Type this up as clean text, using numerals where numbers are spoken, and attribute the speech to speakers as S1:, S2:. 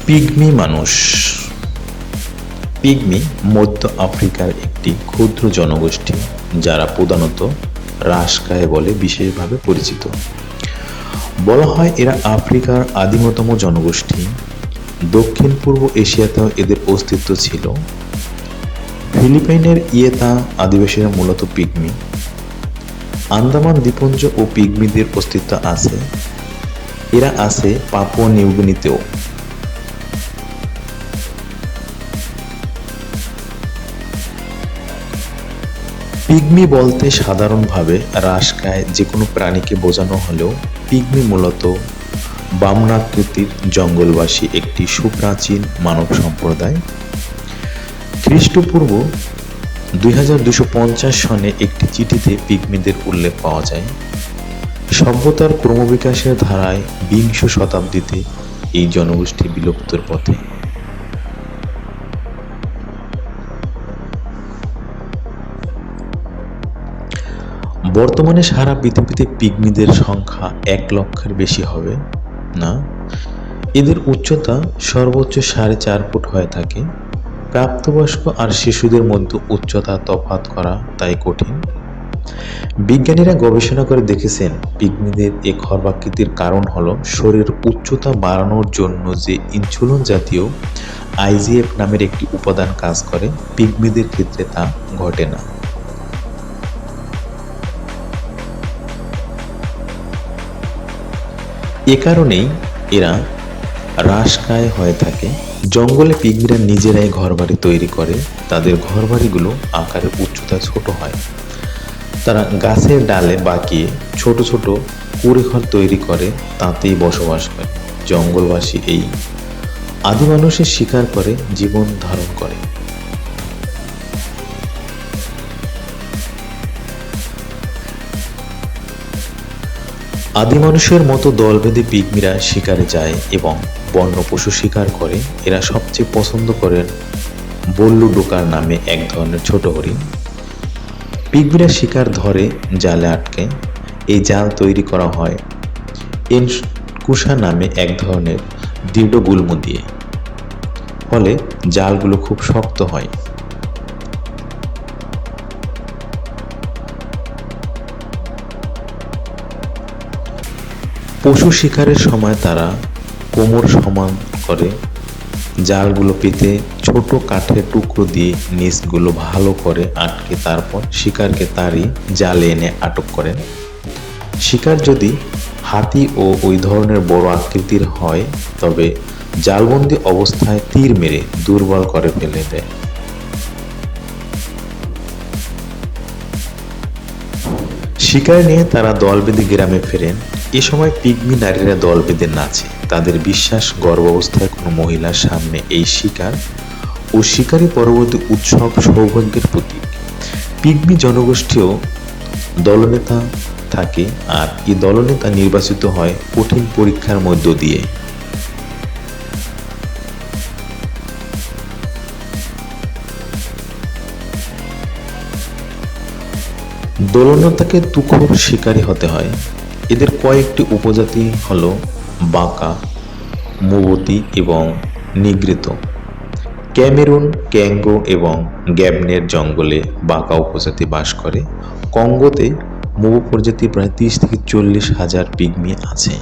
S1: Pygmy মানুষ। Pygmy মধ্য আফ্রিকার একটি ক্ষুদ্র জনগোষ্ঠী যারা প্রধানত রাশকায় বলে বিশেষভাবে পরিচিত। বলা হয় এরা আফ্রিকার আদিমতম জনগোষ্ঠী। দক্ষিণ পূর্ব এশিয়াতেও এদের অস্তিত্ব ছিল। ফিলিপাইনের ইয়েতা আদিবাসীরা মূলত পিগমি। আন্দামান দ্বীপপুঞ্জ ও পিগমিদের অস্তিত্ব আছে। এরা আছে পাপুয়া নিউগিনিতেও। পিগমি বলতে সাধারণভাবে রাশকায় যে কোনো প্রাণীকে বোঝানো হলেও পিগমি মূলত বামনাকৃতির জঙ্গলবাসী একটি সুপ্রাচীন মানব সম্প্রদায়। খ্রিস্টপূর্ব 2250 সনে একটি চিঠিতে পিগমিদের উল্লেখ পাওয়া যায়। সভ্যতার ক্রমবিকাশের ধারায় বিংশ শতাব্দীতে এই জনগোষ্ঠী বিলুপ্তর পথে। বর্তমানে সারা পৃথিবীতে পিগমিদের সংখ্যা 1 লক্ষের বেশি হবে না। এদের উচ্চতা সর্বোচ্চ 4.5 ফুট হয়ে থাকে। প্রাপ্তবয়স্ক আর শিশুদের মধ্যে উচ্চতা তফাৎ করা তাই কঠিন। বিজ্ঞানীরা গবেষণা করে দেখেছেন পিগমিদের এই খর্বাকৃতির কারণ হলো শরীরের উচ্চতা বাড়ানোর জন্য যে ইনসুলিন জাতীয় আইজিএফ নামের একটি উপাদান কাজ করে, পিগমিদের ক্ষেত্রে তা ঘটে না। এ কারণেই এরা রাশকায় হয়ে থাকে। জঙ্গলে পিগমিরা নিজেরাই ঘরবাড়ি তৈরি করে। তাদের ঘরবাড়িগুলো আকারে উচ্চতা ছোট হয়। তারা গাছের ডালে বাঁকিয়ে ছোট ছোট কুঁড়েঘর তৈরি করে, তাতেই বসবাস করে। জঙ্গলবাসী এই আদি মানুষের শিকার করে জীবন ধারণ করে। আদি মানুষের মতো দল বেঁধে পিগমিরা শিকারে যায় এবং বন্য পশু শিকার করে। এরা সবচেয়ে পছন্দ করেন বল্লু ডোকার নামে এক ধরনের ছোট হরিণ। পিগমিরা শিকার ধরে জালে আটকে। এই জাল তৈরি করা হয় এনকুশা নামে এক ধরনের দৃঢ় গুল্ম দিয়ে। ফলে জালগুলো খুব শক্ত হয়। পশু শিকারের সময় তারা কোমর সমান করে জালগুলো পেতে ছোট কাঠের টুকরো দিয়ে নিচগুলো ভালো করে আটকে তারপর শিকারকে তাড়িয়ে জালে এনে আটক করেন। শিকার যদি হাতি ও ওই ধরনের বড় আকৃতির হয় তবে জালবন্দি অবস্থায় তীর মেরে দুর্বল করে ফেলে দেয়। শিকার নিয়ে তারা দল বেঁধে গ্রামে ফেরেন। এ সময় পিগমি নারীরা দল বেঁধে নাচে। তাদের বিশ্বাস গর্ভাবস্থায় কোনো মহিলার সামনে এই শিকার ও শিকারী পরবর্তী উৎসব সৌভাগ্যের প্রতীক। পিগমি জনগোষ্ঠীও দলনেতা থাকে আর এই দলনেতা নির্বাচিত হয় কঠিন পরীক্ষার মধ্য দিয়ে। দলনেতাকে তুখোড় শিকারী হতে হয়। এদের কয়েকটি উপজাতি হলো বাঁকা, মুবতি এবং নিগ্রিত। ক্যামেরুন, ক্যাঙ্গো এবং গ্যাবনের জঙ্গলে বাঁকা উপজাতি বাস করে। কঙ্গোতে মুবো প্রজাতি প্রায় 30 থেকে 40 হাজার পিগমি আছে।